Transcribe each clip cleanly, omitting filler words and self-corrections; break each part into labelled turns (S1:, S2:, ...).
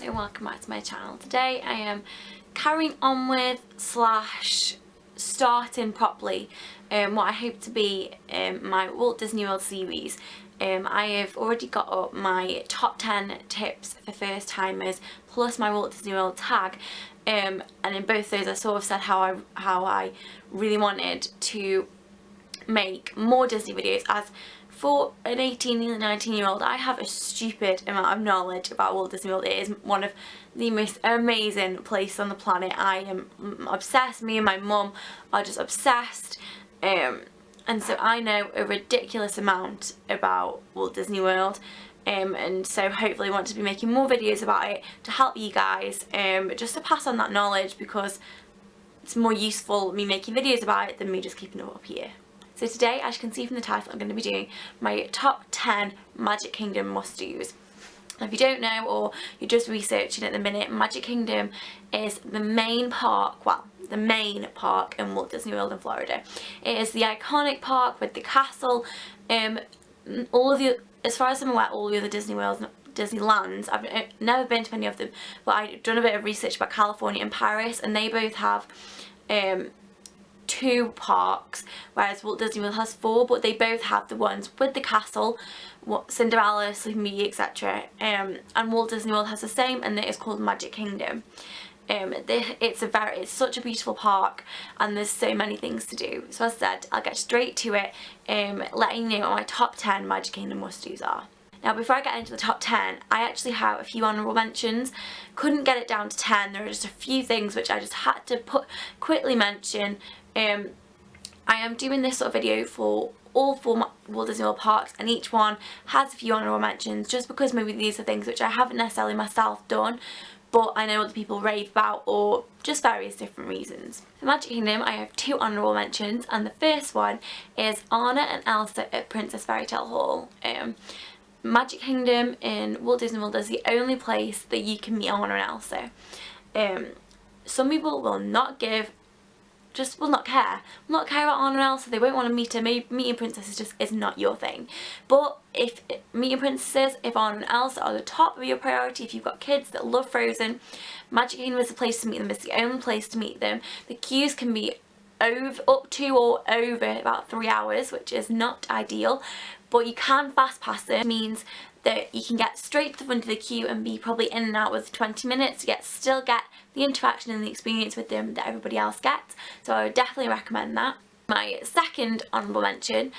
S1: and welcome back to my channel. Today I am carrying on with / starting properly what I hope to be my Walt Disney World series. I have already got up my top 10 tips for first timers plus my Walt Disney World tag, and in both those I sort of said how I really wanted to make more Disney videos. As for an 18 and 19-year-old, I have a stupid amount of knowledge about Walt Disney World. It is one of the most amazing places on the planet. I am obsessed. Me and my mum are just obsessed. And so I know a ridiculous amount about Walt Disney World. And so hopefully I want to be making more videos about it to help you guys, just to pass on that knowledge, because it's more useful me making videos about it than me just keeping it up here. So today, as you can see from the title, I'm going to be doing my top 10 Magic Kingdom must-dos. If you don't know, or you're just researching at the minute, Magic Kingdom is the main park, well, the main park in Walt Disney World in Florida. It is the iconic park with the castle. All of the, as far as I'm aware, all the other Disney Worlds, Disneylands, I've never been to any of them, but I've done a bit of research about California and Paris, and they both have 2 parks, whereas Walt Disney World has 4, but they both have the ones with the castle, Cinderella, Sleeping Beauty, etc. And Walt Disney World has the same, and it is called Magic Kingdom. It's such a beautiful park, and there's so many things to do. So as I said, I'll get straight to it, letting you know what my top 10 Magic Kingdom must-dos are. Now, before I get into the top 10, I actually have a few honourable mentions. Couldn't get it down to 10. There are just a few things which I just had to quickly mention. I am doing this sort of video for all 4 Walt Disney World parks, and each one has a few honourable mentions, just because maybe these are things which I haven't necessarily myself done, but I know other people rave about, or just various different reasons. For Magic Kingdom, I have 2 honourable mentions, and the first one is Anna and Elsa at Princess Fairy Tale Hall. Magic Kingdom in Walt Disney World is the only place that you can meet Anna and Elsa. Some people will not care about Anna and Elsa. They won't want to meet her. Maybe meeting princesses is not your thing. But if meeting princesses, if Anna and Elsa are the top of your priority, if you've got kids that love Frozen, Magic Kingdom is the place to meet them. It's the only place to meet them. The queues can be up to or over about 3 hours, which is not ideal, but you can fast pass them. It means that you can get straight to the front of the queue and be probably in and out with 20 minutes to still get the interaction and the experience with them that everybody else gets. So I would definitely recommend that. My second honourable mention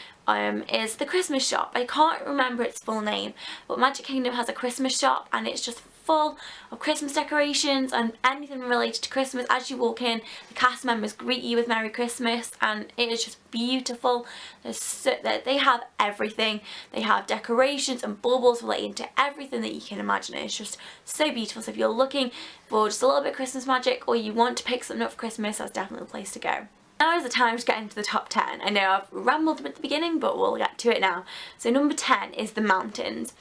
S1: is the Christmas shop. I can't remember its full name, but Magic Kingdom has a Christmas shop, and it's just full of Christmas decorations and anything related to Christmas. As you walk in, the cast members greet you with Merry Christmas, and it is just beautiful. They have everything. They have decorations and baubles relating to everything that you can imagine. It's just so beautiful. So if you're looking for just a little bit of Christmas magic, or you want to pick something up for Christmas, that's definitely the place to go. Now is the time to get into the top 10. I know I've rambled a bit at the beginning, but we'll get to it now. So number 10 is the mountains.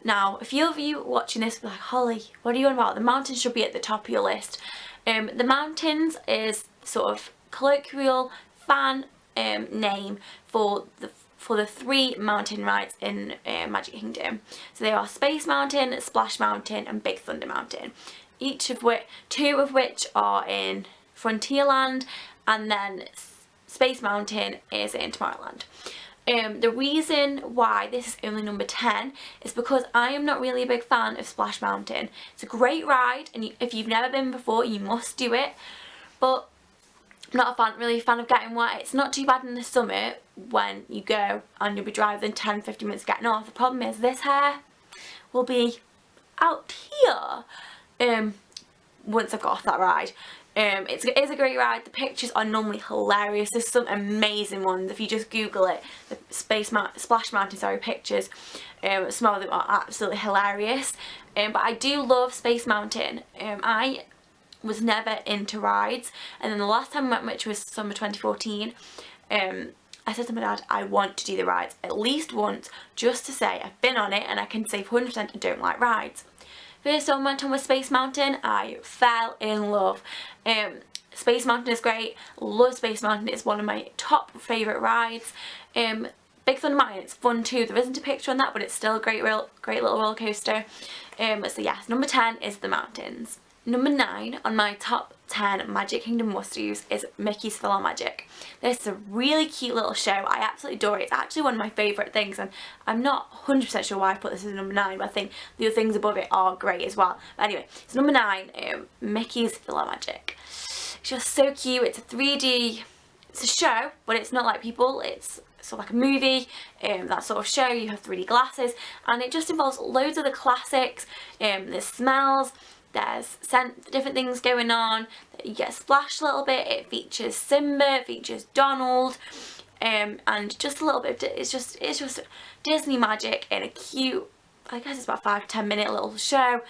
S1: Now, a few of you watching this will be like, Holly, what are you on about? The mountains should be at the top of your list. The mountains is sort of colloquial fan name for the 3 mountain rides in Magic Kingdom. So they are Space Mountain, Splash Mountain, and Big Thunder Mountain. 2 of which are in Frontierland, and then Space Mountain is in Tomorrowland. The reason why this is only number 10 is because I am not really a big fan of Splash Mountain. It's a great ride, and if you've never been before, you must do it, but I'm not really a fan of getting wet. It's not too bad in the summer when you go and you'll be driving 10-15 minutes getting off. The problem is this hair will be out here once I've got off that ride. It is a great ride. The pictures are normally hilarious. There's some amazing ones. If you just Google it, the Splash Mountain pictures, some of them are absolutely hilarious. But I do love Space Mountain. I was never into rides, and then the last time I went, which was summer 2014, I said to my dad, I want to do the rides at least once, just to say I've been on it and I can say 100% I don't like rides. First time I went on with Space Mountain, I fell in love. Space Mountain is great. Love Space Mountain. It's one of my top favourite rides. Big Thunder Mountain, it's fun too. There isn't a picture on that, but it's still a great little roller coaster. So yes, number 10 is the mountains. Number 9 on my top 10 Magic Kingdom must-dos is Mickey's PhilharMagic. This is a really cute little show. I absolutely adore it. It's actually one of my favourite things, and I'm not 100% sure why I put this as number 9, but I think the other things above it are great as well. But anyway, it's number 9, Mickey's PhilharMagic. It's just so cute. It's a 3D, it's a show, but it's not like people. It's sort of like a movie, that sort of show. You have 3D glasses, and it just involves loads of the classics. There's smells, there's different things going on. You get splashed a little bit. It features Simba, it features Donald, and just a little bit. It's just Disney magic in a cute, I guess it's about 5-10 minute little show,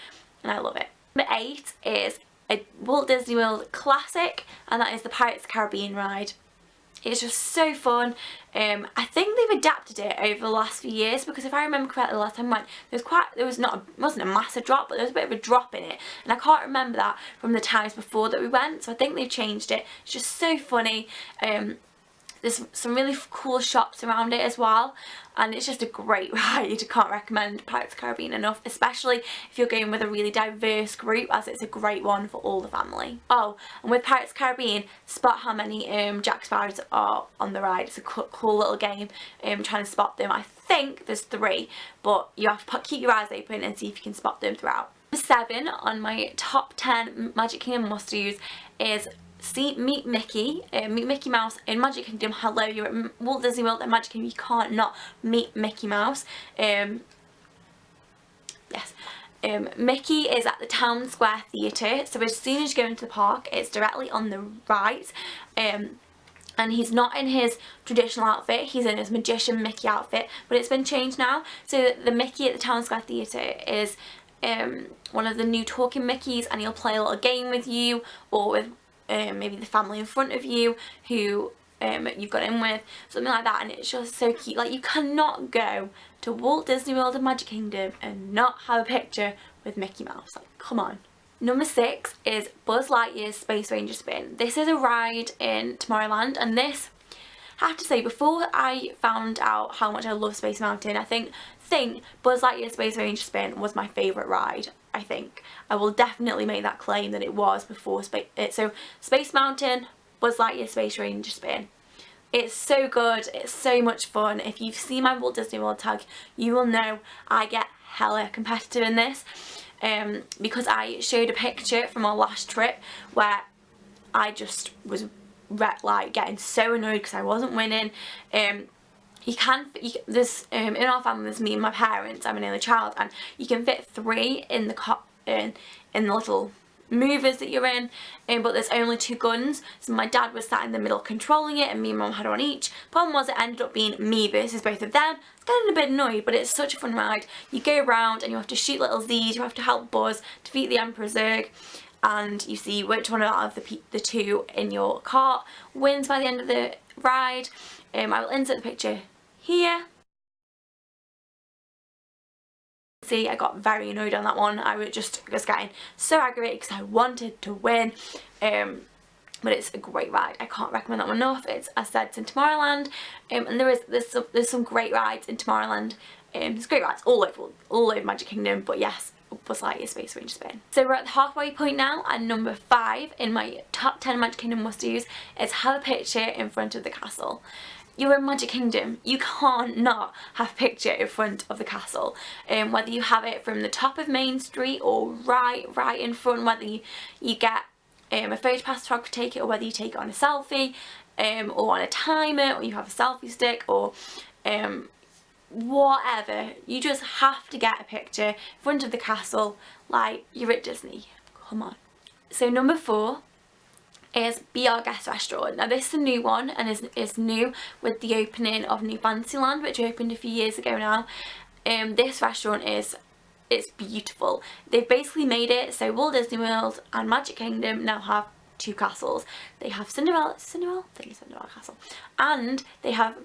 S1: and I love it. Number 8 is a Walt Disney World classic, and that is the Pirates of the Caribbean ride. It's just so fun. I think they've adapted it over the last few years, because if I wasn't a massive drop, but there was a bit of a drop in it, and I can't remember that from the times before that we went, so I think they've changed it. It's just so funny. There's some really cool shops around it as well, and it's just a great ride. I can't recommend Pirates of the Caribbean enough, especially if you're going with a really diverse group, as it's a great one for all the family. Oh, and with Pirates of the Caribbean, spot how many Jack Sparrows are on the ride. It's a cool little game, trying to spot them. I think there's 3, but you have to keep your eyes open and see if you can spot them throughout. Number 7 on my top 10 Magic Kingdom must-dos is meet Mickey Mouse in Magic Kingdom. Hello, you're at Walt Disney World and Magic Kingdom, you can't not meet Mickey Mouse. Yes. Mickey is at the Town Square Theatre, so as soon as you go into the park, it's directly on the right. And he's not in his traditional outfit, he's in his Magician Mickey outfit, but it's been changed now. So the Mickey at the Town Square Theatre is one of the new talking Mickeys, and he'll play a little game with you, or with maybe the family in front of you who you've got in with, something like that, and it's just so cute. Like, you cannot go to Walt Disney World and Magic Kingdom and not have a picture with Mickey Mouse. Like, come on. Number 6 is Buzz Lightyear's Space Ranger Spin. This is a ride in Tomorrowland, and this, I have to say, before I found out how much I love Space Mountain, I think Buzz Lightyear's Space Ranger Spin was my favourite ride. I think I will definitely make that claim that it was before so Space Mountain, Buzz Lightyear Space Ranger Spin. It's so good, it's so much fun. If you've seen my Walt Disney World tag, you will know I get hella competitive in this, because I showed a picture from our last trip where I just was like getting so annoyed because I wasn't winning. There's in our family, there's me and my parents, I'm an only child, and you can fit 3 in the little movers that you're in, but there's only 2 guns. So my dad was sat in the middle controlling it, and me and mum had one each. Problem was, it ended up being me versus both of them. I was getting a bit annoyed, but it's such a fun ride. You go around and you have to shoot little Z's, you have to help Buzz defeat the Emperor Zurg, and you see which one out of the 2 in your cart wins by the end of the ride. I will insert the picture here. See, I got very annoyed on that one. I was getting so aggravated because I wanted to win. But it's a great ride. I can't recommend that one enough. It's, as I said, it's in Tomorrowland, and there's some great rides in Tomorrowland. There's great rides all over Magic Kingdom, but yes, Buzz Lightyear Space Ranger Spin. So we're at the halfway point now, and number 5 in my top 10 Magic Kingdom must-dos is have a picture in front of the castle. You're in Magic Kingdom, you can't not have a picture in front of the castle. Whether you have it from the top of Main Street or right in front, whether you get a photo pass photographer take it, or whether you take it on a selfie, or on a timer, or you have a selfie stick, or whatever. You just have to get a picture in front of the castle like you're at Disney. Come on. So number 4 is Be Our Guest Restaurant. Now this is a new one, and is new with the opening of New Fantasyland, which opened a few years ago now. This restaurant it's beautiful. They've basically made it so Walt Disney World and Magic Kingdom now have 2 castles. They have Cinderella Castle, and they have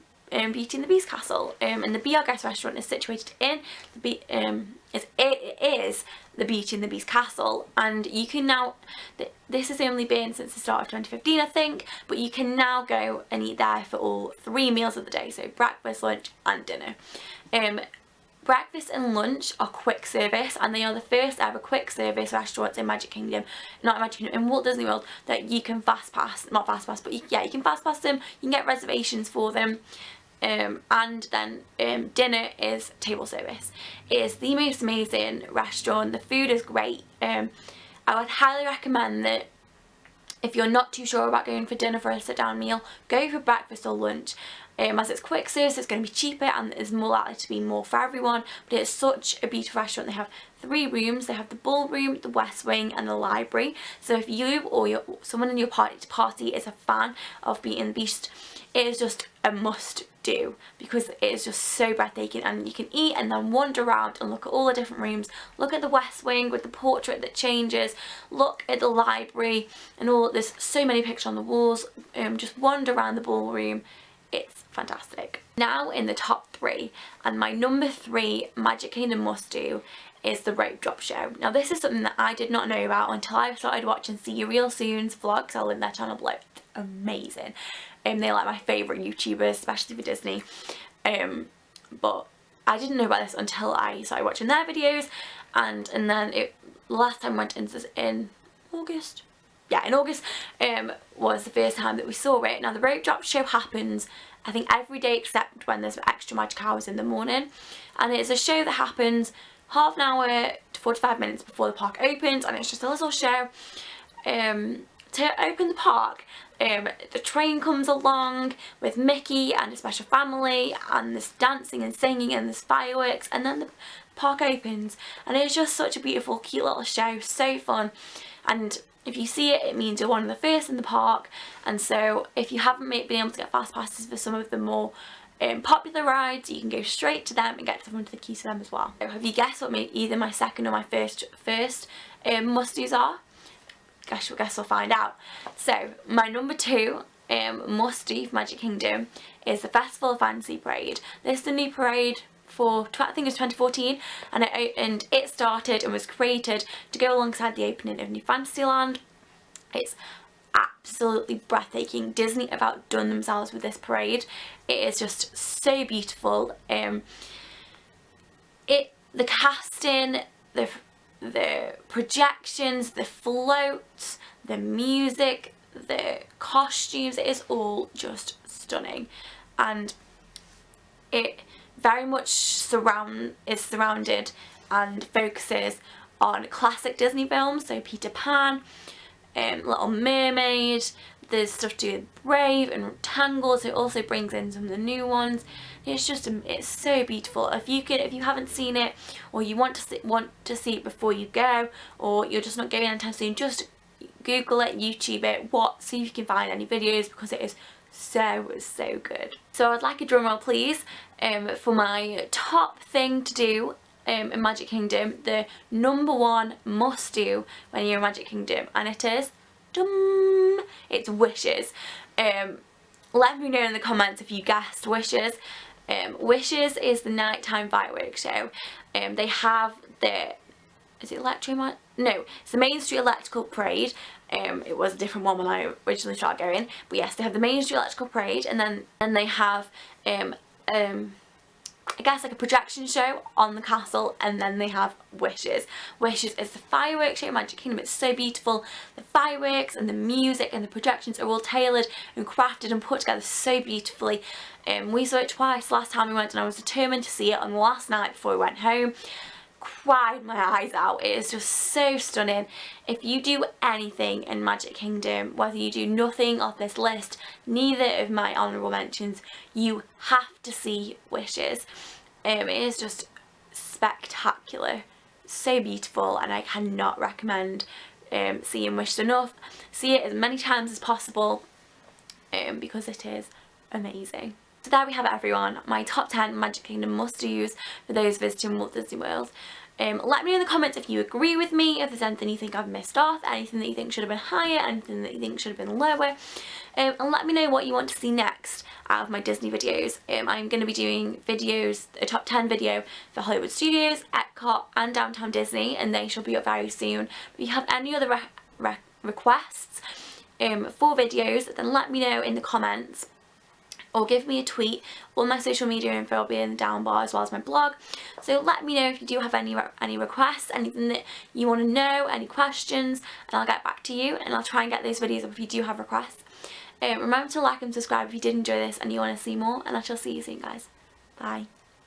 S1: Beauty and the Beast castle, and the Be Our Guest restaurant is situated in the it is the Beauty and the Beast castle, and you can now, this has only been since the start of 2015 I think, but you can now go and eat there for all 3 meals of the day, so breakfast, lunch and dinner. Breakfast and lunch are quick service, and they are the first ever quick service restaurants in Magic Kingdom, not in Magic Kingdom, in Walt Disney World, that you can fast pass, not fast pass, but you can fast pass them, you can get reservations for them. And then dinner is table service. It is the most amazing restaurant, the food is great. I would highly recommend that if you're not too sure about going for dinner for a sit down meal, go for breakfast or lunch. As it's quick service, it's going to be cheaper and it's more likely to be more for everyone, but it's such a beautiful restaurant. They have 3 rooms. They have the ballroom, the west wing and the library, so if you or someone in your party is a fan of Beauty and the Beast, it is just a must do, because it is just so breathtaking, and you can eat and then wander around and look at all the different rooms, look at the west wing with the portrait that changes, look at the library and all, there's so many pictures on the walls, just wander around the ballroom. It's fantastic. Now in the top 3, and my number 3 Magic Kingdom must do is the rope drop show. Now this is something that I did not know about until I started watching See You Real Soon's vlogs. I'll link their channel below. It's amazing. They're like my favourite YouTubers, especially for Disney. But I didn't know about this until I started watching their videos, and then last time I went in August. Yeah, in August was the first time that we saw it. Now the rope drop show happens, I think, every day except when there's extra magic hours in the morning, and it's a show that happens half an hour to 45 minutes before the park opens, and it's just a little show to open the park. The train comes along with Mickey and a special family, and there's dancing and singing and there's fireworks, and then the park opens, and it's just such a beautiful, cute little show, so fun. And if you see it, it means you're one of the first in the park, and so if you haven't been able to get fast passes for some of the more popular rides, you can go straight to them and get someone to the keys to them as well. So have you guessed what either my second or my first must-dos are? Guess we'll find out. So my number 2 must-do for Magic Kingdom is the Festival of Fantasy Parade. This is the new parade for, I think it was 2014, and it started and was created to go alongside the opening of New Fantasyland. It's absolutely breathtaking. Disney have outdone themselves with this parade. It is just so beautiful. The casting, the projections, the floats, the music, the costumes, it is all just stunning, and it very much is surrounded and focuses on classic Disney films, so Peter Pan, Little Mermaid, there's stuff to do with Brave and Tangled, so it also brings in some of the new ones. It's just, it's so beautiful. If you haven't seen it, or you want to see it before you go, or you're just not going anytime soon, just Google it, YouTube it, see if you can find any videos, because it is so good. So I'd like a drum roll please for my top thing to do in Magic Kingdom, the number 1 must do when you're in Magic Kingdom, and it is it's Wishes. Let me know in the comments if you guessed Wishes. Wishes is the nighttime fireworks show. They have is it Electro? No, it's the Main Street Electrical Parade. It was a different one when I originally started going, but yes, they have the Main Street Electrical Parade, and then they have I guess like a projection show on the castle, and then they have Wishes. Wishes is the fireworks show in Magic Kingdom. It's so beautiful. The fireworks and the music and the projections are all tailored and crafted and put together so beautifully. We saw it twice last time we went, and I was determined to see it on the last night before we went home. Cried my eyes out. It is just so stunning. If you do anything in Magic Kingdom, whether you do nothing off this list, neither of my honourable mentions, you have to see Wishes. It is just spectacular, so beautiful, and I cannot recommend seeing Wishes enough. See it as many times as possible because it is amazing. So there we have it everyone, my top 10 Magic Kingdom must-dos for those visiting Walt Disney World. Let me know in the comments if you agree with me, if there's anything you think I've missed off, anything that you think should have been higher, anything that you think should have been lower, and let me know what you want to see next. out of my Disney videos. I'm going to be doing videos, a top 10 video for Hollywood Studios, Epcot and Downtown Disney, and they shall be up very soon. If you have any other requests for videos, then let me know in the comments or give me a tweet. All my social media info will be in the down bar as well as my blog. So let me know if you do have any requests, anything that you want to know, any questions, and I'll get back to you and I'll try and get those videos up if you do have requests. Remember to like and subscribe if you did enjoy this and you want to see more, and I shall see you soon, guys. Bye.